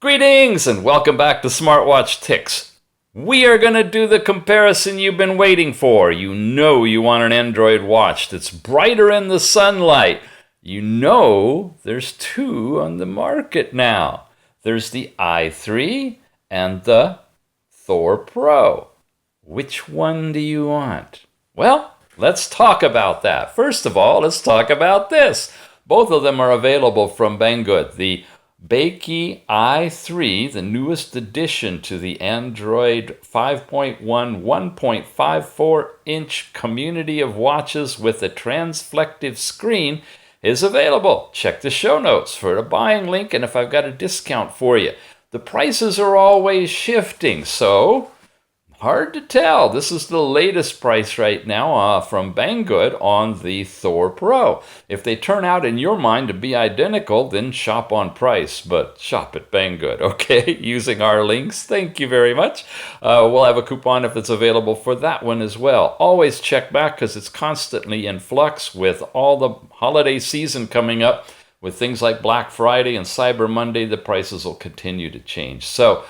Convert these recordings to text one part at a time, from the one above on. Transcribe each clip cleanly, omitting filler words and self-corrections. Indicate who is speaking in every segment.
Speaker 1: Greetings and welcome back to Smartwatch Ticks. We are going to do the comparison you've been waiting for. You know you want an Android watch that's brighter in the sunlight. You know there's two on the market now. There's the i3 and the THOR PRO. Which one do you want? Well, let's talk about that. First of all, let's talk about this. Both of them are available from Banggood. The Bakeey i3, the newest addition to the Android 5.1 1.54-inch community of watches with a transflective screen, is available. Check the show notes for a buying link and if I've got a discount for you. The prices are always shifting, so hard to tell. This is the latest price right now from Banggood on the THOR PRO. If they turn out in your mind to be identical, then shop on price, but shop at Banggood, okay? Using our links. Thank you very much. We'll have a coupon if it's available for that one as well. Always check back because it's constantly in flux with all the holiday season coming up. With things like Black Friday and Cyber Monday, the prices will continue to change. So,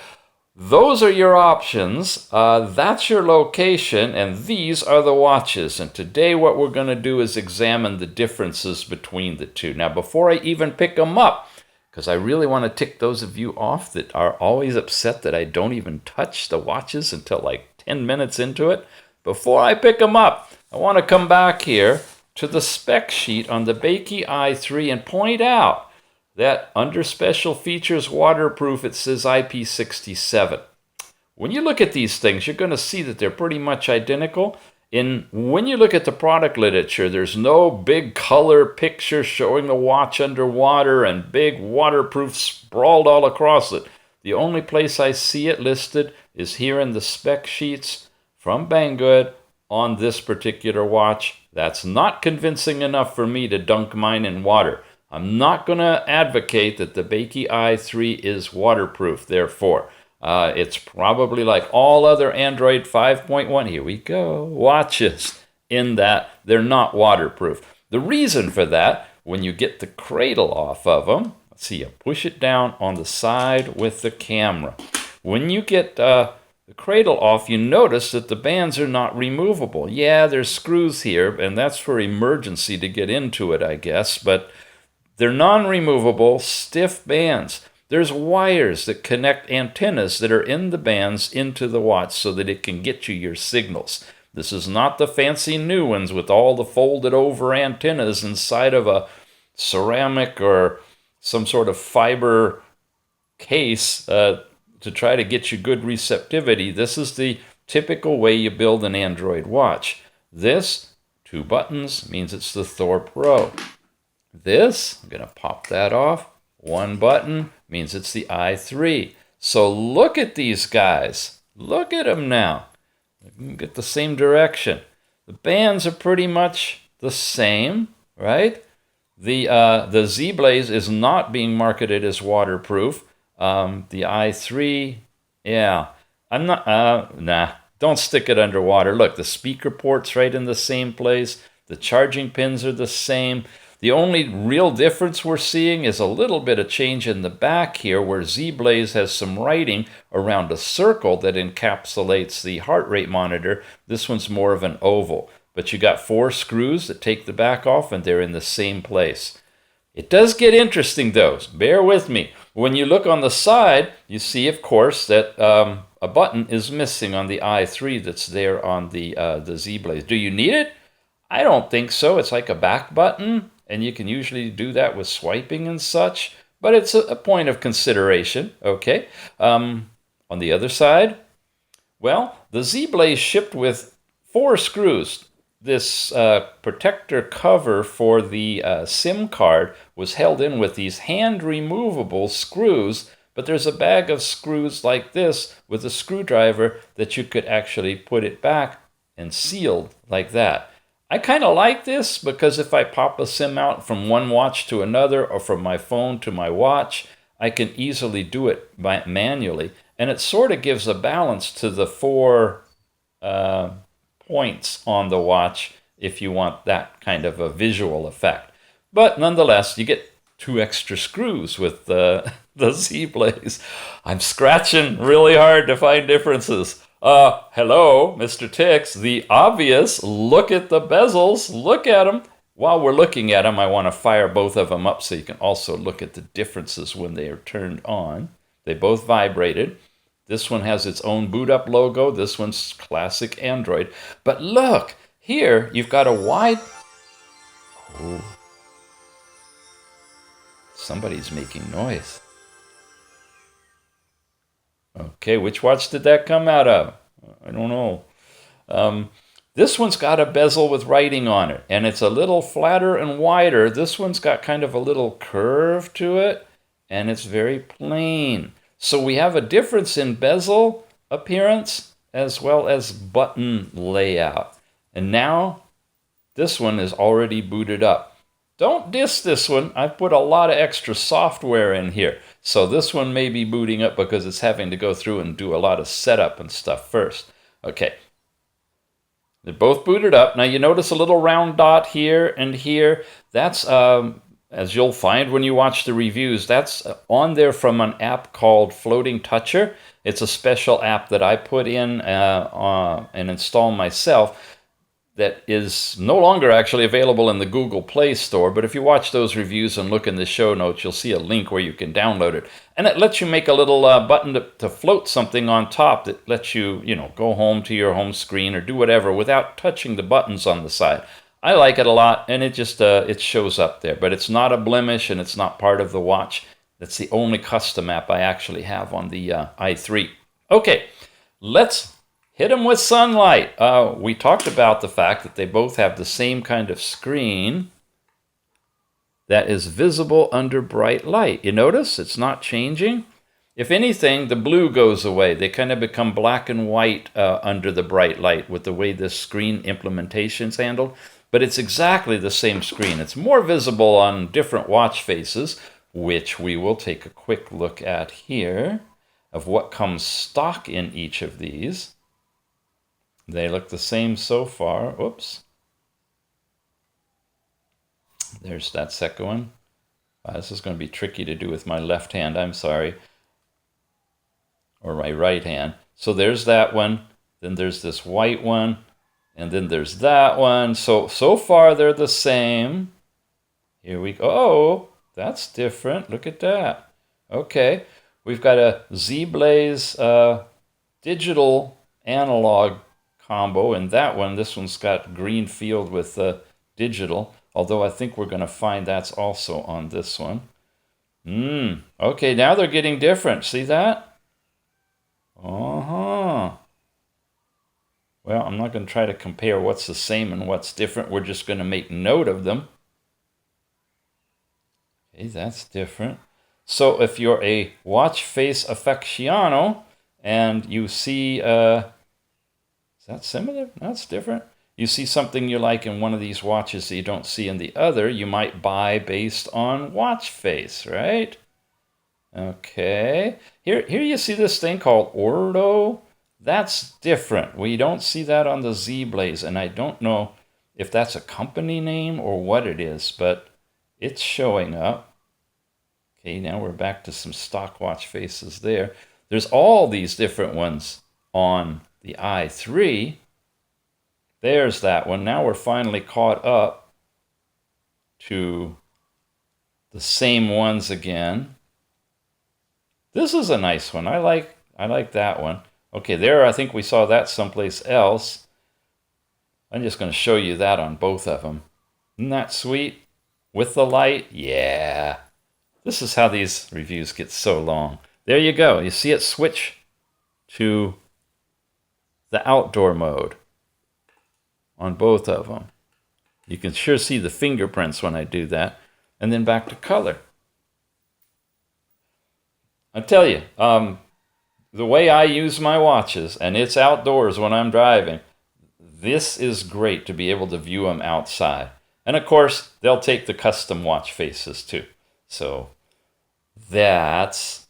Speaker 1: those are your options, that's your location, and these are the watches. And today what we're going to do is examine the differences between the two. Now before I even pick them up, because I really want to tick those of you off that are always upset that I don't even touch the watches until like 10 minutes into it, before I pick them up, I want to come back here to the spec sheet on the Bakeey i3 and point out that under special features waterproof, it says IP67. When you look at these things, you're going to see that they're pretty much identical. When you look at the product literature, there's no big color picture showing the watch underwater and big waterproof sprawled all across it. The only place I see it listed is here in the spec sheets from Banggood on this particular watch. That's not convincing enough for me to dunk mine in water. I'm not going to advocate that the Bakeey i3 is waterproof, therefore. It's probably like all other Android 5.1, here we go, watches, in that they're not waterproof. The reason for that, when you get the cradle off of them, let's see, you push it down on the side with the camera. When you get the cradle off, you notice that the bands are not removable. Yeah, there's screws here, and that's for emergency to get into it, I guess, but they're non-removable, stiff bands. There's wires that connect antennas that are in the bands into the watch so that it can get you your signals. This is not the fancy new ones with all the folded over antennas inside of a ceramic or some sort of fiber case to try to get you good receptivity. This is the typical way you build an Android watch. This, 2 buttons, means it's the THOR PRO. This, I'm going to pop that off. 1 button means it's the i3. So look at these guys. Look at them now. Get the same direction. The bands are pretty much the same, right? The ZEBLAZE is not being marketed as waterproof. The i3, yeah, I'm not, nah, don't stick it underwater. Look, the speaker port's right in the same place. The charging pins are the same. The only real difference we're seeing is a little bit of change in the back here where ZEBLAZE has some writing around a circle that encapsulates the heart rate monitor. This one's more of an oval. But you got 4 screws that take the back off and they're in the same place. It does get interesting though. Bear with me. When you look on the side, you see, of course, that a button is missing on the i3 that's there on the ZEBLAZE. Do you need it? I don't think so. It's like a back button. And you can usually do that with swiping and such, but it's a point of consideration, okay? On the other side, well, the ZEBLAZE shipped with 4 screws. This protector cover for the SIM card was held in with these hand-removable screws, but there's a bag of screws like this with a screwdriver that you could actually put it back and sealed like that. I kind of like this because if I pop a SIM out from one watch to another or from my phone to my watch, I can easily do it manually. And it sort of gives a balance to the 4 points on the watch if you want that kind of a visual effect. But nonetheless, you get 2 extra screws with the the ZEBLAZE. I'm scratching really hard to find differences. Hello, Mr. Tix. The obvious, look at the bezels, look at them. While we're looking at them, I want to fire both of them up so you can also look at the differences when they are turned on. They both vibrated. This one has its own boot up logo. This one's classic Android. But look, here you've got a wide... Oh. Somebody's making noise. Okay, which watch did that come out of? I don't know. This one's got a bezel with writing on it, and it's a little flatter and wider. This one's got kind of a little curve to it, and it's very plain. So we have a difference in bezel appearance as well as button layout. And now this one is already booted up. Don't diss this one. I've put a lot of extra software in here. So this one may be booting up because it's having to go through and do a lot of setup and stuff first. Okay. They're both booted up. Now you notice a little round dot here and here. That's, as you'll find when you watch the reviews, that's on there from an app called Floating Toucher. It's a special app that I put in and install myself that is no longer actually available in the Google Play Store. But if you watch those reviews and look in the show notes, you'll see a link where you can download it. And it lets you make a little button to float something on top that lets you, go home to your home screen or do whatever without touching the buttons on the side. I like it a lot, and it just it shows up there. But it's not a blemish, and it's not part of the watch. That's the only custom app I actually have on the i3. Okay, let's hit them with sunlight. We talked about the fact that they both have the same kind of screen that is visible under bright light. You notice it's not changing? If anything, the blue goes away. They kind of become black and white under the bright light with the way this screen implementation is handled. But it's exactly the same screen. It's more visible on different watch faces, which we will take a quick look at here of what comes stock in each of these. They look the same so far. Oops. There's that second one. This is going to be tricky to do with my left hand. I'm sorry. Or my right hand. So there's that one. Then there's this white one. And then there's that one. So far they're the same. Here we go. Oh, that's different. Look at that. Okay. We've got a ZEBLAZE digital analog combo. And that one, this one's got green field with digital. Although I think we're going to find that's also on this one. Okay, now they're getting different. See that? Uh-huh. Well, I'm not going to try to compare what's the same and what's different. We're just going to make note of them. Okay, that's different. So if you're a watch face aficionado and you see, is that similar? That's different. You see something you like in one of these watches that you don't see in the other, you might buy based on watch face, right? Okay. Here you see this thing called Ordo. That's different. We don't see that on the ZEBLAZE, and I don't know if that's a company name or what it is, but it's showing up. Okay, now we're back to some stock watch faces there. There's all these different ones on the i3. There's that one. Now we're finally caught up to the same ones again. This is a nice one. I like that one. Okay, there I think we saw that someplace else. I'm just going to show you that on both of them. Isn't that sweet? With the light? Yeah. This is how these reviews get so long. There you go. You see it switch to the outdoor mode on both of them. You can sure see the fingerprints when I do that. And then back to color. I tell you, the way I use my watches, and it's outdoors when I'm driving, this is great to be able to view them outside. And of course, they'll take the custom watch faces too. So that's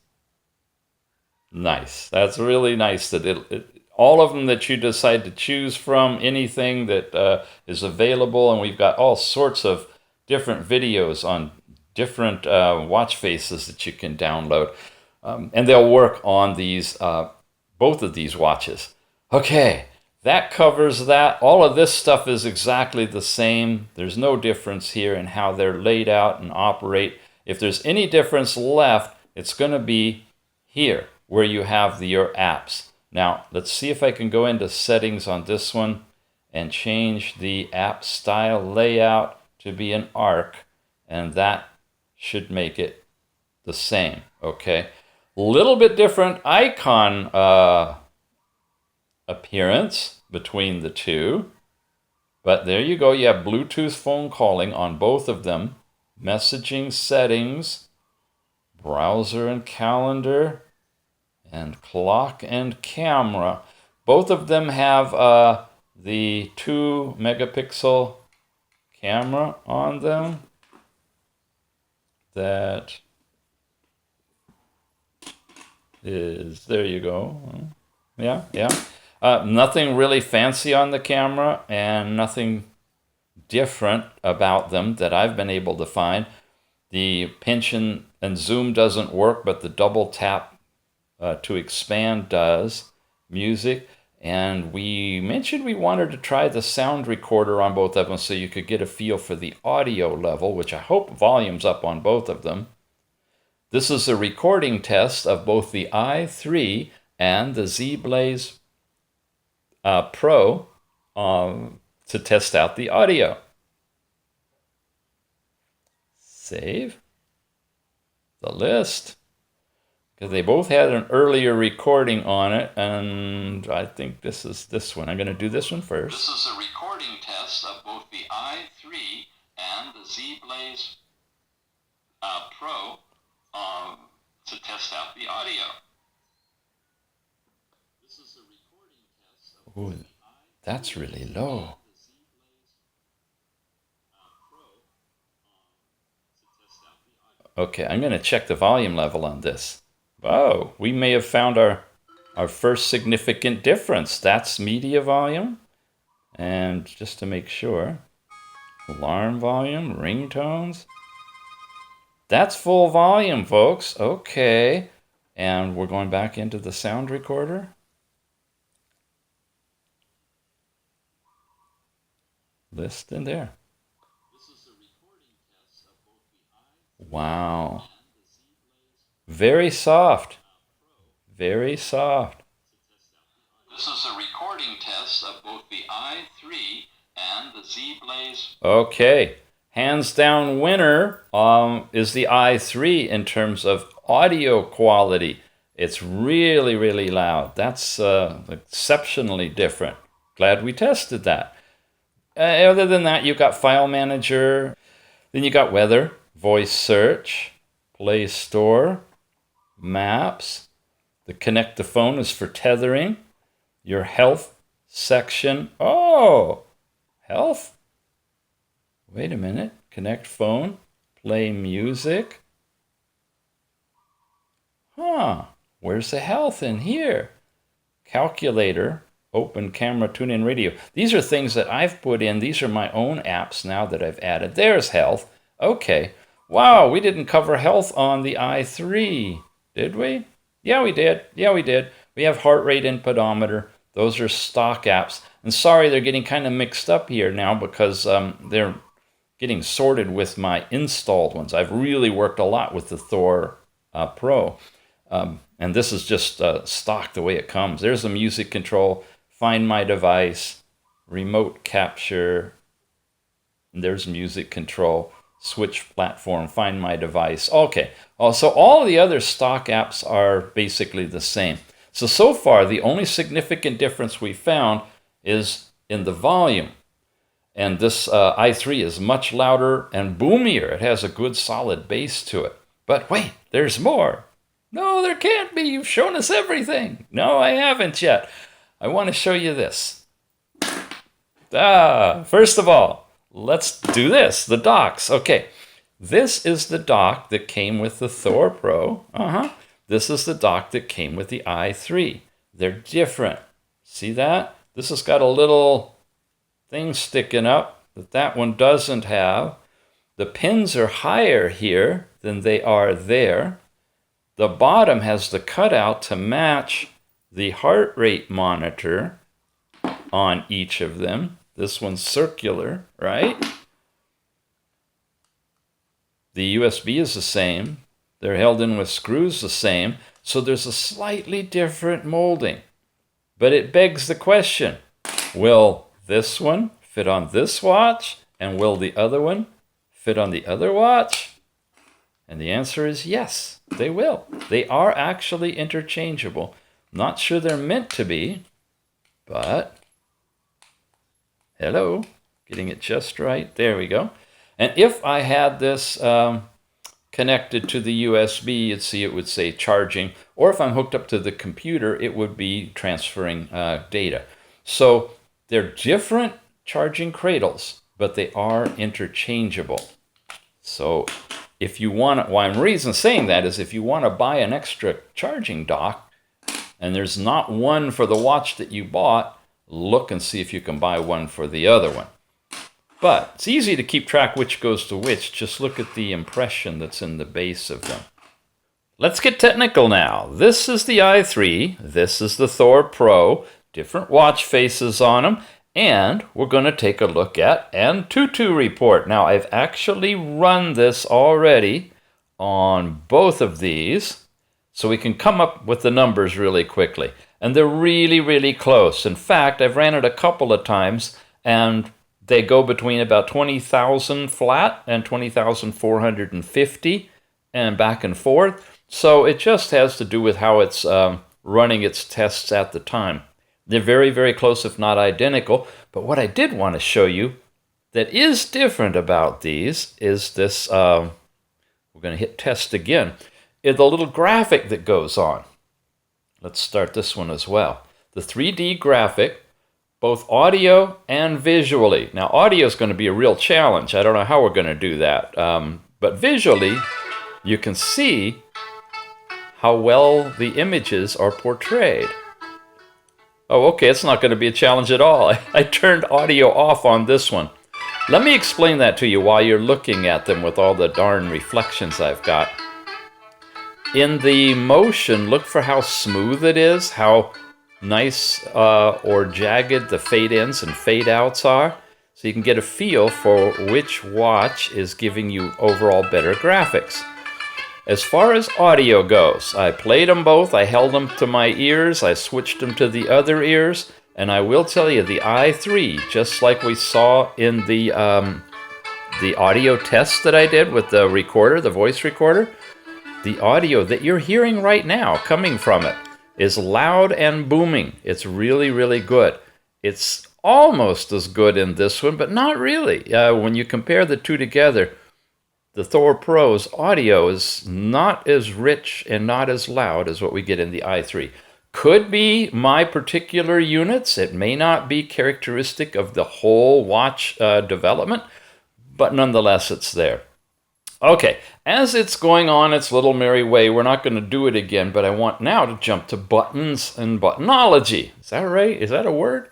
Speaker 1: nice. That's really nice that all of them that you decide to choose from, anything that is available, and we've got all sorts of different videos on different watch faces that you can download. And they'll work on these, both of these watches. Okay, that covers that. All of this stuff is exactly the same. There's no difference here in how they're laid out and operate. If there's any difference left, it's going to be here where you have your apps. Now, let's see if I can go into settings on this one and change the app style layout to be an arc, and that should make it the same. Okay, a little bit different icon appearance between the two, but there you go. You have Bluetooth phone calling on both of them, messaging settings, browser and calendar, and clock and camera. Both of them have the 2-megapixel camera on them. That is, there you go. Yeah. Nothing really fancy on the camera and nothing different about them that I've been able to find. The pinch and zoom doesn't work, but the double tap to expand does. Music. And we mentioned we wanted to try the sound recorder on both of them so you could get a feel for the audio level, which I hope volume's up on both of them. This is a recording test of both the i3 and the ZEBLAZE Pro to test out the audio. Save the list, because they both had an earlier recording on it, and I think this is this one. I'm going to do this one first. This is a recording test of both the i3 and the ZEBLAZE Pro to test out the audio. This is a recording test of both the i3 that's really low. Okay, I'm going to check the volume level on this. Oh, we may have found our first significant difference. That's media volume. And just to make sure, alarm volume, ringtones. That's full volume, folks. Okay. And we're going back into the sound recorder. List in there. Wow. Very soft. Very soft. This is a recording test of both the i3 and the ZEBLAZE. Okay. Hands down winner is the i3 in terms of audio quality. It's really, really loud. That's exceptionally different. Glad we tested that. Other than that, you've got File Manager. Then you got Weather, Voice Search, Play Store, Maps. The Connect the Phone is for tethering. Your Health section. Oh, Health? Wait a minute. Connect Phone, Play Music. Huh, where's the Health in here? Calculator, Open Camera, Tune In Radio. These are things that I've put in. These are my own apps now that I've added. There's Health. Okay. Wow, we didn't cover Health on the i3, did we? Yeah, we did. We have heart rate and pedometer. Those are stock apps. And sorry, they're getting kind of mixed up here now because they're getting sorted with my installed ones. I've really worked a lot with the THOR Pro. And this is just stock the way it comes. There's the music control, Find My Device, Remote Capture, and there's music control. Switch platform, Find My Device. Okay, so all the other stock apps are basically the same. So far, the only significant difference we found is in the volume. And this i3 is much louder and boomier. It has a good solid bass to it. But wait, there's more. No, there can't be. You've shown us everything. No, I haven't yet. I want to show you this. First of all, let's do this, the docks. Okay, this is the dock that came with the THOR Pro. This is the dock that came with the i3. They're different. See that? This has got a little thing sticking up that one doesn't have. The pins are higher here than they are there. The bottom has the cutout to match the heart rate monitor on each of them. This one's circular, right? The USB is the same. They're held in with screws the same. So there's a slightly different molding. But it begs the question, will this one fit on this watch? And will the other one fit on the other watch? And the answer is yes, they will. They are actually interchangeable. Not sure they're meant to be, but hello, getting it just right. There we go. And if I had this connected to the USB, you'd see it would say charging. Or if I'm hooked up to the computer, it would be transferring data. So they're different charging cradles, but they are interchangeable. So if you want, why I'm reason saying that is if you want to buy an extra charging dock and there's not one for the watch that you bought, look and see if you can buy one for the other one. But it's easy to keep track which goes to which. Just look at the impression that's in the base of them. Let's get technical now. This is the i3. This is the THOR Pro. Different watch faces on them. And we're going to take a look at Antutu report. Now, I've actually run this already on both of these, so we can come up with the numbers really quickly. And they're really, really close. In fact, I've ran it a couple of times, and they go between about 20,000 flat and 20,450 and back and forth. So it just has to do with how it's running its tests at the time. They're very, very close, if not identical. But what I did want to show you that is different about these is this, we're going to hit test again, is the little graphic that goes on. Let's start this one as well. The 3D graphic, both audio and visually. Now, audio is going to be a real challenge. I don't know how we're going to do that. But visually, you can see how well the images are portrayed. Oh, okay, it's not going to be a challenge at all. I turned audio off on this one. Let me explain that to you while you're looking at them with all the darn reflections I've got. In the motion, look for how smooth it is, how nice or jagged the fade-ins and fade-outs are. So you can get a feel for which watch is giving you overall better graphics. As far as audio goes, I played them both, I held them to my ears, I switched them to the other ears, and I will tell you, the i3, just like we saw in the audio test that I did with the recorder, the voice recorder, the audio that you're hearing right now coming from it is loud and booming. It's really, really good. It's almost as good in this one, but not really. When you compare the two together, the THOR Pro's audio is not as rich and not as loud as what we get in the i3. Could be my particular units. It may not be characteristic of the whole watch development, but nonetheless, it's there. Okay, as it's going on its little merry way, we're not going to do it again, but I want now to jump to buttons and buttonology. Is that right? Is that a word?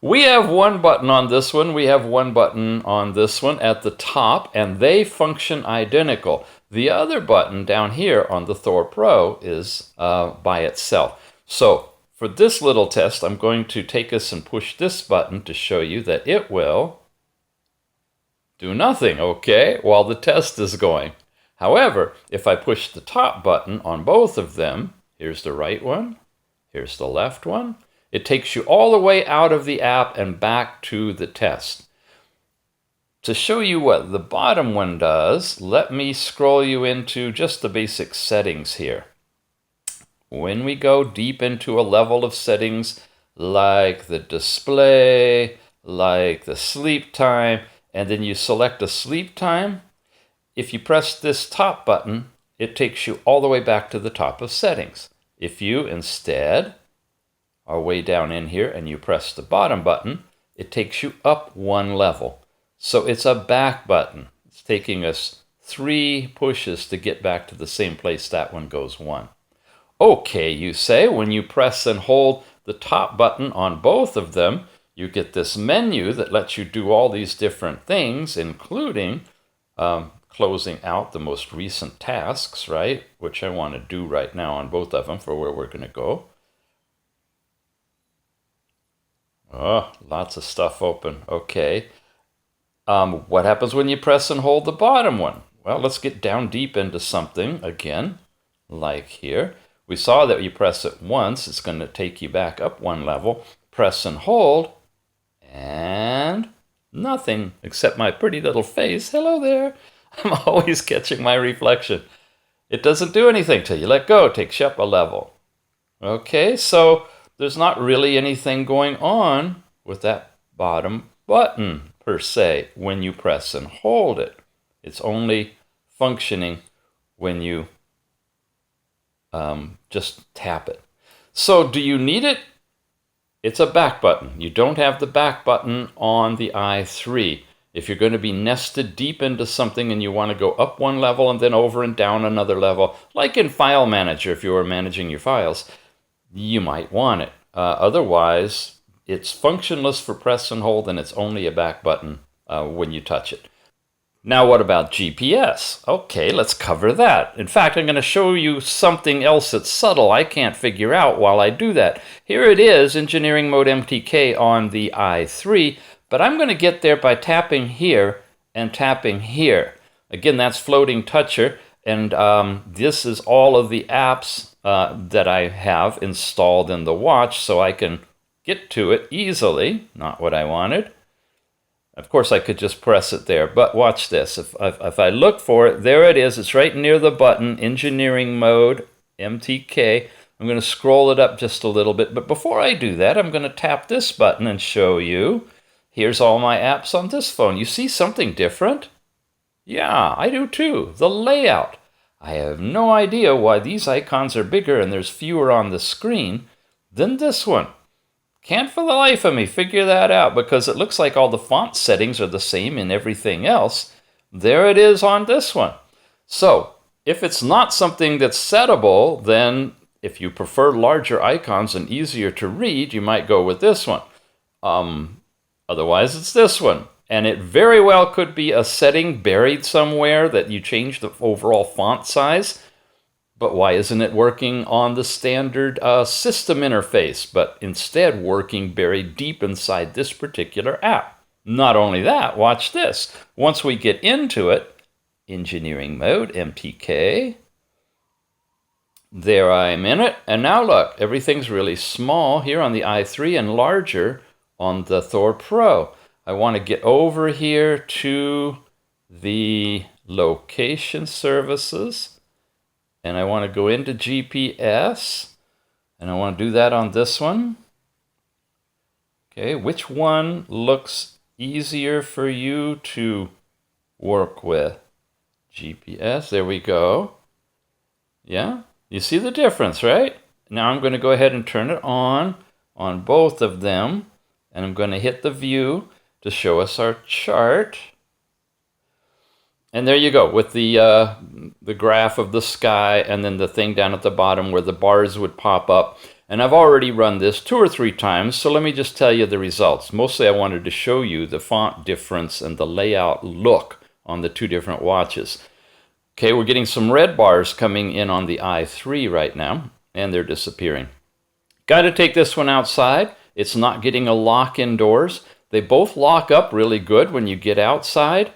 Speaker 1: We have one button on this one, we have one button on this one at the top, and they function identical. The other button down here on the THOR Pro is by itself. So for this little test, I'm going to take us and push this button to show you that it will do nothing, okay, while the test is going. However, if I push the top button on both of them, here's the right one, here's the left one, it takes you all the way out of the app and back to the test. To show you what the bottom one does, let me scroll you into just the basic settings here. When we go deep into a level of settings like the display, like the sleep time, and then you select a sleep time, if you press this top button, it takes you all the way back to the top of settings. If you instead are way down in here and you press the bottom button, it takes you up one level. So it's a back button. It's taking us 3 pushes to get back to the same place that one goes 1. Okay, you say, when you press and hold the top button on both of them, you get this menu that lets you do all these different things, including closing out the most recent tasks, right? Which I want to do right now on both of them for where we're going to go. Oh, lots of stuff open. Okay. What happens when you press and hold the bottom one? Well, let's get down deep into something again, like here. We saw that you press it once, it's going to take you back up one level. Press and hold, and nothing except my pretty little face. Hello there. I'm always catching my reflection. It doesn't do anything till you let go. It takes you up a level. Okay, so there's not really anything going on with that bottom button per se when you press and hold it. It's only functioning when you just tap it. So do you need it? It's a back button. You don't have the back button on the i3. If you're going to be nested deep into something and you want to go up one level and then over and down another level, like in File Manager, if you were managing your files, you might want it. Otherwise, it's functionless for press and hold, and it's only a back button when you touch it. Now, what about GPS? Okay, let's cover that. In fact, I'm going to show you something else that's subtle I can't figure out while I do that. Here it is, Engineering Mode MTK on the i3, but I'm going to get there by tapping here and tapping here. Again, that's Floating Toucher, and this is all of the apps that I have installed in the watch, so I can get to it easily. Not what I wanted. Of course, I could just press it there, but watch this. If I look for it, there it is. It's right near the button, Engineering Mode, MTK. I'm going to scroll it up just a little bit, but before I do that, I'm going to tap this button and show you. Here's all my apps on this phone. You see something different? Yeah, I do too. The layout. I have no idea why these icons are bigger and there's fewer on the screen than this one. Can't for the life of me figure that out because it looks like all the font settings are the same in everything else. There it is on this one. So if it's not something that's settable, then if you prefer larger icons and easier to read, you might go with this one. Otherwise, it's this one. And it very well could be a setting buried somewhere that you change the overall font size. But why isn't it working on the standard system interface, but instead working buried deep inside this particular app? Not only that, watch this. Once we get into it, Engineering Mode, MTK, there I'm in it. And now look, everything's really small here on the i3 and larger on the THOR Pro. I want to get over here to the location services. And I want to go into GPS, and I want to do that on this one. Okay, which one looks easier for you to work with? GPS, there we go. Yeah, you see the difference, right? Now I'm going to go ahead and turn it on both of them, and I'm going to hit the view to show us our chart. And there you go, with the graph of the sky and then the thing down at the bottom where the bars would pop up. And I've already run this 2 or 3 times, so let me just tell you the results. Mostly I wanted to show you the font difference and the layout look on the 2 different watches. Okay, we're getting some red bars coming in on the i3 right now, and they're disappearing. Got to take this one outside. It's not getting a lock indoors. They both lock up really good when you get outside.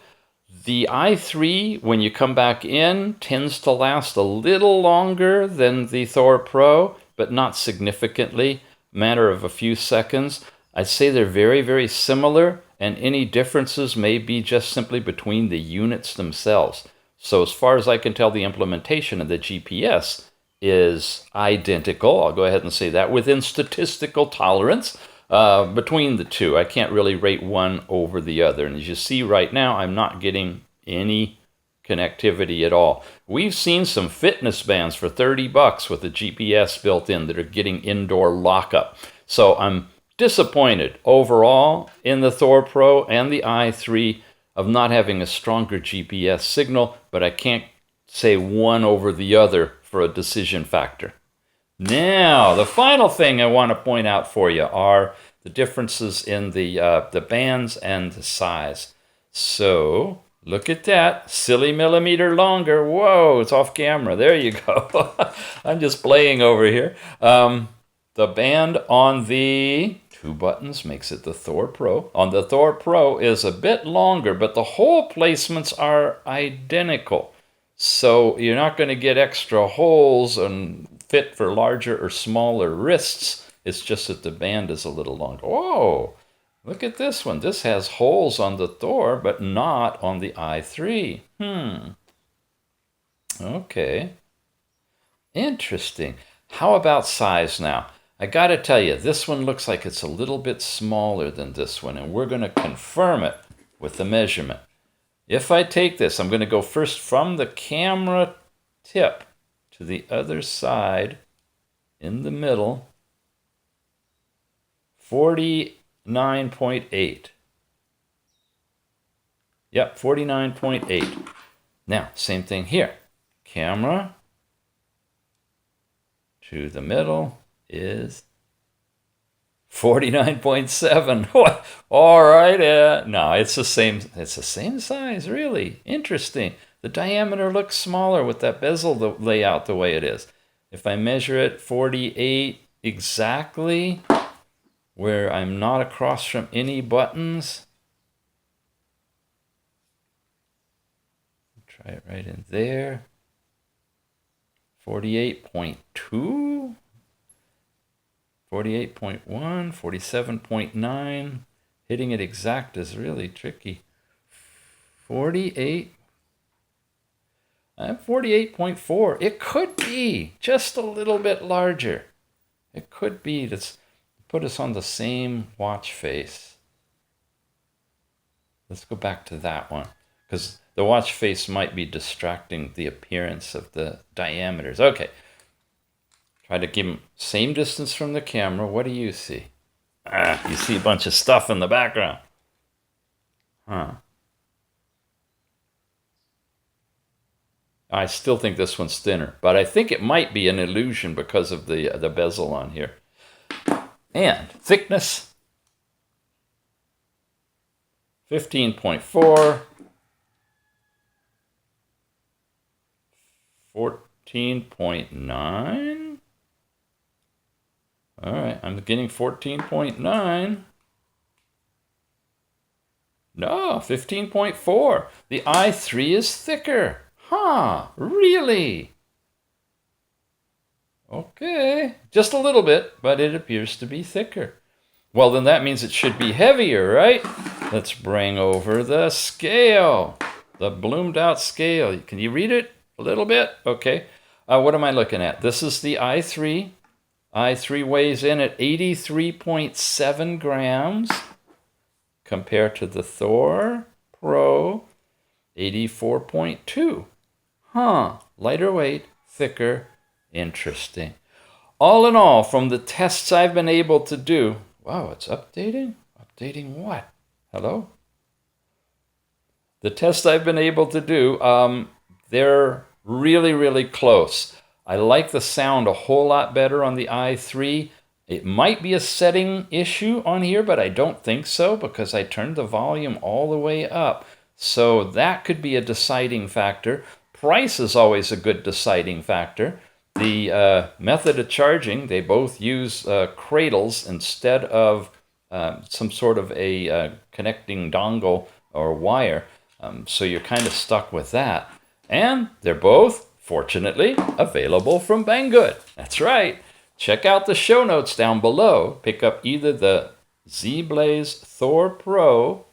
Speaker 1: The i3, when you come back in, tends to last a little longer than the THOR Pro, but not significantly, matter of a few seconds. I'd say they're very, very similar, and any differences may be just simply between the units themselves. So as far as I can tell, the implementation of the GPS is identical. I'll go ahead and say that, within statistical tolerance. Between the two, I can't really rate one over the other. And as you see right now, I'm not getting any connectivity at all. We've seen some fitness bands for $30 with the GPS built in that are getting indoor lockup. So I'm disappointed overall in the THOR Pro and the i3 of not having a stronger GPS signal, but I can't say one over the other for a decision factor. Now, the final thing I want to point out for you are the differences in the bands and the size. So Look at that. Silly millimeter longer. Whoa, it's off camera. There you go. I'm just playing over here. The band on the 2 buttons makes it the THOR Pro. On the THOR Pro is a bit longer, but the hole placements are identical. So you're not going to get extra holes and fit for larger or smaller wrists. It's just that the band is a little longer. Whoa, look at this one. This has holes on the THOR, but not on the i3. Okay. Interesting. How about size now? I got to tell you, this one looks like it's a little bit smaller than this one, and we're going to confirm it with the measurement. If I take this, I'm going to go first from the camera tip to the other side in the middle, 49.8. Yep, 49.8. Now, same thing here. Camera to the middle is 49.7. All right. No, it's the same size, really. Interesting. The diameter looks smaller with that bezel layout the way it is. If I measure it 48 exactly, where I'm not across from any buttons, try it right in there. 48.2. 48.1, 47.9. Hitting it exact is really tricky. 48. I'm 48.4. It could be just a little bit larger. It could be. Let's put us on the same watch face. Let's go back to that one, because the watch face might be distracting the appearance of the diameters. Okay. Try to give them same distance from the camera. What do you see? You see a bunch of stuff in the background. I still think this one's thinner, but I think it might be an illusion because of the bezel on here. And thickness, 15.4, 14.9. All right, I'm getting 14.9. No, 15.4. The i3 is thicker. Really? Okay, just a little bit, but it appears to be thicker. Well, then that means it should be heavier, right? Let's bring over the scale, the bloomed out scale. Can you read it a little bit? Okay. What am I looking at? This is the i3. i3 weighs in at 83.7 grams compared to the THOR Pro, 84.2. Lighter weight, thicker, interesting. All in all, from the tests I've been able to do, wow, it's updating? Updating what? Hello? The tests I've been able to do, they're really, really close. I like the sound a whole lot better on the i3. It might be a setting issue on here, but I don't think so because I turned the volume all the way up. So that could be a deciding factor. Price is always a good deciding factor. The method of charging, they both use cradles instead of some sort of a connecting dongle or wire. So you're kind of stuck with that. And they're both, fortunately, available from Banggood. That's right. Check out the show notes down below. Pick up either the ZEBLAZE THOR PRO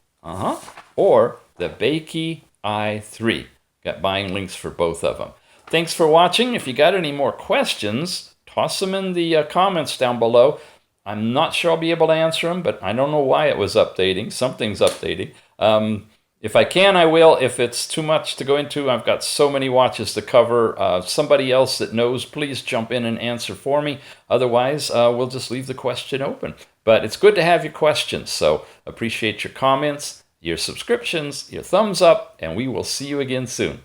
Speaker 1: or the Bakeey i3. Got buying links for both of them. Thanks for watching. If you got any more questions, toss them in the comments down below. I'm not sure I'll be able to answer them, but I don't know why it was updating. Something's updating. If I can, I will. If it's too much to go into, I've got so many watches to cover. Somebody else that knows, please jump in and answer for me. Otherwise, we'll just leave the question open. But it's good to have your questions, so appreciate your comments, your subscriptions, your thumbs up, and we will see you again soon.